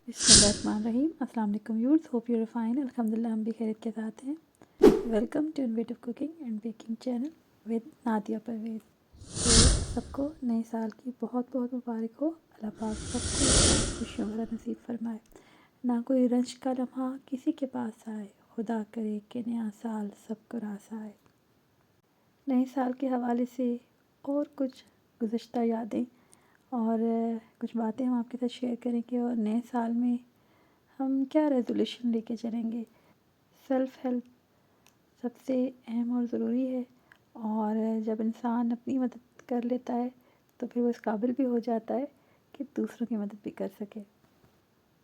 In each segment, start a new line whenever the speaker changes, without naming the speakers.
بسم اللہ الرحمن الرحیم. السلام علیکم viewers. Hope you are fine. الحمدللہ ہم بھی خیریت کے ساتھ ہیں. ویلکم ٹو انویٹو cooking and baking channel with Nadia Parvez. تو سب کو نئے سال کی بہت بہت مبارک ہو. اللہ پاک سب کو خوشیوں بھرا نصیب فرمائے. نہ کوئی رنج کا لمحہ کسی کے پاس آئے. خدا کرے کہ نیا سال سب کو راس آئے. نئے سال کے حوالے سے اور کچھ گزشتہ یادیں اور کچھ باتیں ہم آپ کے ساتھ شیئر کریں گے. اور نئے سال میں ہم کیا ریزولیوشن لے کے چلیں گے. سیلف ہیلپ سب سے اہم اور ضروری ہے، اور جب انسان اپنی مدد کر لیتا ہے تو پھر وہ اس قابل بھی ہو جاتا ہے کہ دوسروں کی مدد بھی کر سکے.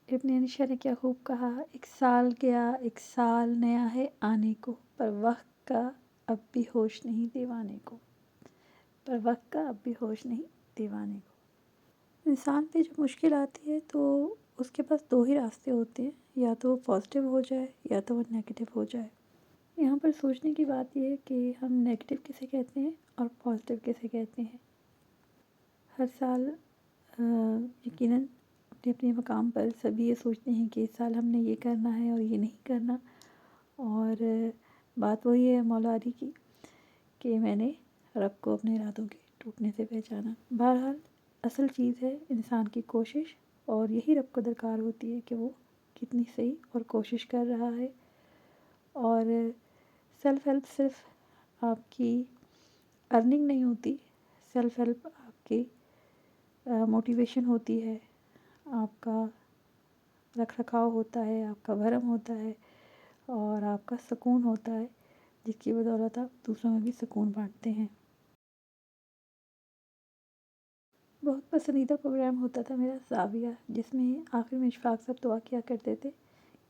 ابن انشا نے کیا خوب کہا، ایک سال گیا ایک سال نیا ہے آنے کو، پر وقت کا اب بھی ہوش نہیں دیوانے کو. پر وقت کا اب بھی ہوش نہیں دیوانے کو. انسان پہ جب مشکل آتی ہے تو اس کے پاس دو ہی راستے ہوتے ہیں، یا تو وہ پازیٹیو ہو جائے یا تو وہ نیگیٹو ہو جائے. یہاں پر سوچنے کی بات یہ ہے کہ ہم نیگیٹو کسے کہتے ہیں اور پازیٹیو کسے کہتے ہیں. ہر سال یقیناً اپنے اپنے مقام پر سبھی یہ سوچتے ہیں کہ اس سال ہم نے یہ کرنا ہے اور یہ نہیں کرنا. اور بات وہی ہے مولا علی کی کہ میں نے رب کو اپنے ارادوں کے ٹوٹنے سے پہچانا. بہرحال اصل چیز ہے انسان کی کوشش، اور یہی رب کو درکار ہوتی ہے کہ وہ کتنی صحیح اور کوشش کر رہا ہے. اور سیلف ہیلپ صرف آپ کی ارننگ نہیں ہوتی. سیلف ہیلپ آپ کی موٹیویشن ہوتی ہے، آپ کا رکھ رکھاؤ ہوتا ہے، آپ کا بھرم ہوتا ہے، اور آپ کا سکون ہوتا ہے، جس کی بدولت آپ دوسروں میں بھی سکون بانٹتے ہیں. بہت پسندیدہ پروگرام ہوتا تھا میرا زاویہ، جس میں آخر میں اشفاق صاحب دعا کیا کرتے تھے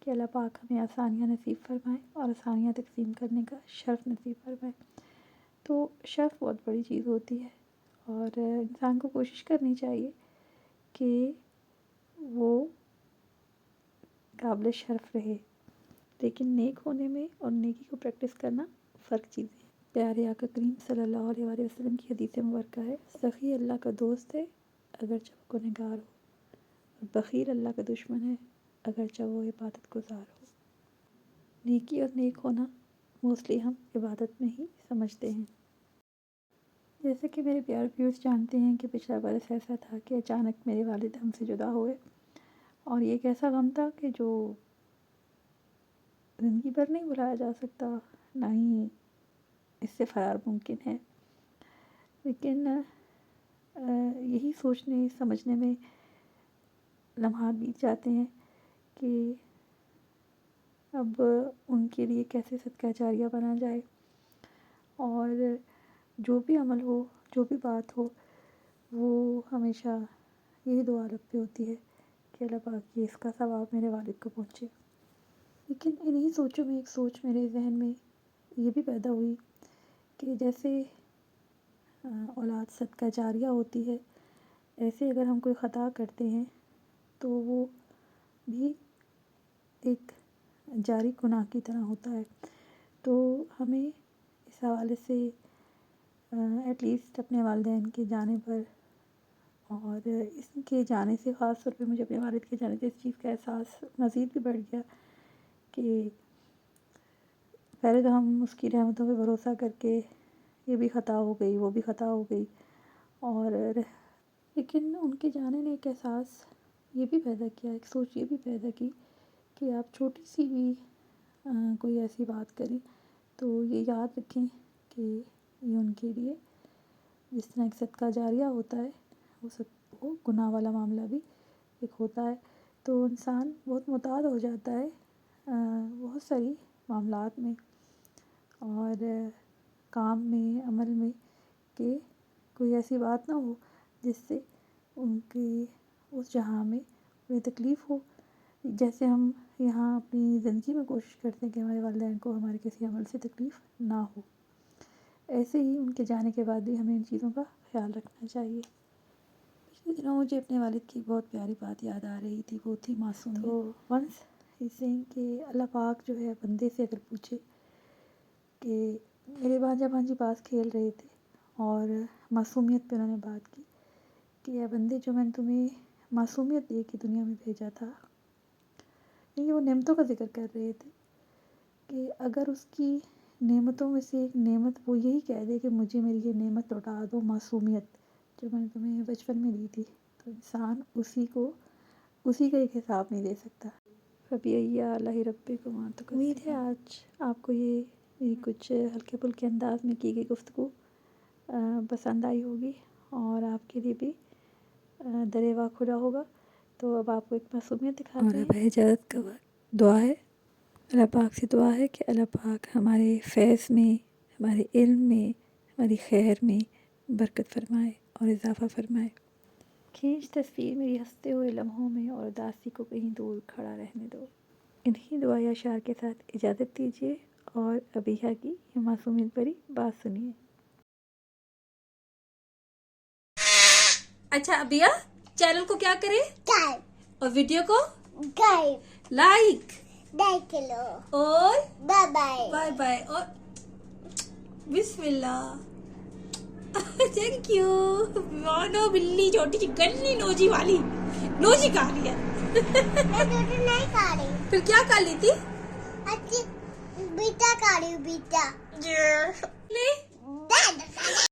کہ اللہ پاک ہمیں آسانیاں نصیب فرمائے اور آسانیاں تقسیم کرنے کا شرف نصیب فرمائے. تو شرف بہت بڑی چیز ہوتی ہے، اور انسان کو کوشش کرنی چاہیے کہ وہ قابل شرف رہے. لیکن نیک ہونے میں اور نیکی کو پریکٹس کرنا فرق چیزیں ہیں. پیارے آقا کریم صلی اللہ علیہ وآلہ وسلم کی حدیث مبارکہ ہے، سخی اللہ کا دوست ہے اگرچہ وہ گنہگار ہو، اور بخیل اللہ کا دشمن ہے اگرچہ وہ عبادت گزار ہو. نیکی اور نیک ہونا موسٹلی ہم عبادت میں ہی سمجھتے ہیں. جیسے کہ میرے پیارے ویورز جانتے ہیں کہ پچھلا برس ایسا تھا کہ اچانک میرے والد ہم سے جدا ہوئے، اور یہ ایک ایسا غم تھا کہ جو زندگی بھر نہیں بھلایا جا سکتا، نہ ہی اس سے فرار ممکن ہے. لیکن یہی سوچنے سمجھنے میں لمحات بیت جاتے ہیں کہ اب ان کے لیے کیسے صدقہ جاریہ بنا جائے. اور جو بھی عمل ہو، جو بھی بات ہو، وہ ہمیشہ یہی دعا رب پہ ہوتی ہے کہ اللہ پاک یہ اس کا ثواب میرے والد کو پہنچے. لیکن انہی سوچوں میں ایک سوچ میرے ذہن میں یہ بھی پیدا ہوئی کہ جیسے اولاد صدقہ جاریہ ہوتی ہے، ایسے اگر ہم کوئی خطا کرتے ہیں تو وہ بھی ایک جاری گناہ کی طرح ہوتا ہے. تو ہمیں اس حوالے سے ایٹ لیسٹ اپنے والدین کے جانے پر، اور اس کے جانے سے خاص طور پہ مجھے اپنے والد کے جانے سے اس چیز کا احساس مزید بھی بڑھ گیا کہ پہلے تو ہم اس کی رحمتوں پہ بھروسہ کر کے یہ بھی خطا ہو گئی وہ بھی خطا ہو گئی، اور لیکن ان کے جانے نے ایک احساس یہ بھی پیدا کیا، ایک سوچ یہ بھی پیدا کی کہ آپ چھوٹی سی بھی کوئی ایسی بات کریں تو یہ یاد رکھیں کہ یہ ان کے لیے جس طرح ایک صدقہ جاریہ ہوتا ہے، وہ گناہ والا معاملہ بھی ایک ہوتا ہے. تو انسان بہت محتاط ہو جاتا ہے بہت ساری معاملات میں اور کام میں، عمل میں، کہ کوئی ایسی بات نہ ہو جس سے ان کی اس جہاں میں کوئی تکلیف ہو. جیسے ہم یہاں اپنی زندگی میں کوشش کرتے ہیں کہ ہمارے والدین کو ہمارے کسی عمل سے تکلیف نہ ہو، ایسے ہی ان کے جانے کے بعد بھی ہمیں ان چیزوں کا خیال رکھنا چاہیے. پچھلے دنوں مجھے اپنے والد کی بہت پیاری بات یاد آ رہی تھی، وہ تھی معصومیت. تو ونس سینگ کہ اللہ پاک جو ہے بندے سے اگر پوچھے کہ میرے بھانجا بھانجی پاس کھیل رہے تھے اور معصومیت پہ انہوں نے بات کی کہ اے بندے، جو میں نے تمہیں معصومیت دے کے دنیا میں بھیجا تھا یہ وہ نعمتوں کا ذکر کر رہے تھے کہ اگر اس کی نعمتوں میں سے ایک نعمت وہ یہی کہہ دے کہ مجھے میری یہ نعمت لوٹا دو، معصومیت جو میں نے تمہیں بچپن میں دی تھی، تو انسان اسی کا ایک حساب نہیں دے سکتا. فبأي آلاء ربكما تكذبان. امید ہے آج آپ کو یہ میری کچھ ہلکے پھلکے انداز میں کی گئی گفتگو پسند آئی ہوگی اور آپ کے لیے بھی دریوا کھلا ہوگا. تو اب آپ کو ایک معصومیت دکھاتے ہیں. اور اب اجازت کا دعا ہے. اللہ پاک سے دعا ہے کہ اللہ پاک ہمارے فیض میں، ہمارے علم میں، ہماری خیر میں برکت فرمائے اور اضافہ فرمائے. کھینچ تصویر میری ہنستے ہوئے لمحوں میں اور اداسی کو کہیں دور کھڑا رہنے دو. انہی دعائی اشعار کے ساتھ اجازت دیجیے اور ابیحہ کی یہ معصومیت بھری بات سنیے.
اچھا ابیہ، چینل کو کیا کریں؟ اور ویڈیو کو لائک
لو
اور
بائے بائے
بائے بائے اور بسم اللہ. Thank you. مانو بلی چھوٹی سی گنی نوجی والی نوجی کھا رہی ہے.
میں روٹی نہیں کھا رہی.
پھر کیا کھا لی تھی؟
اچھی بیٹا کھا رہی ہوں بیٹا.
نہیں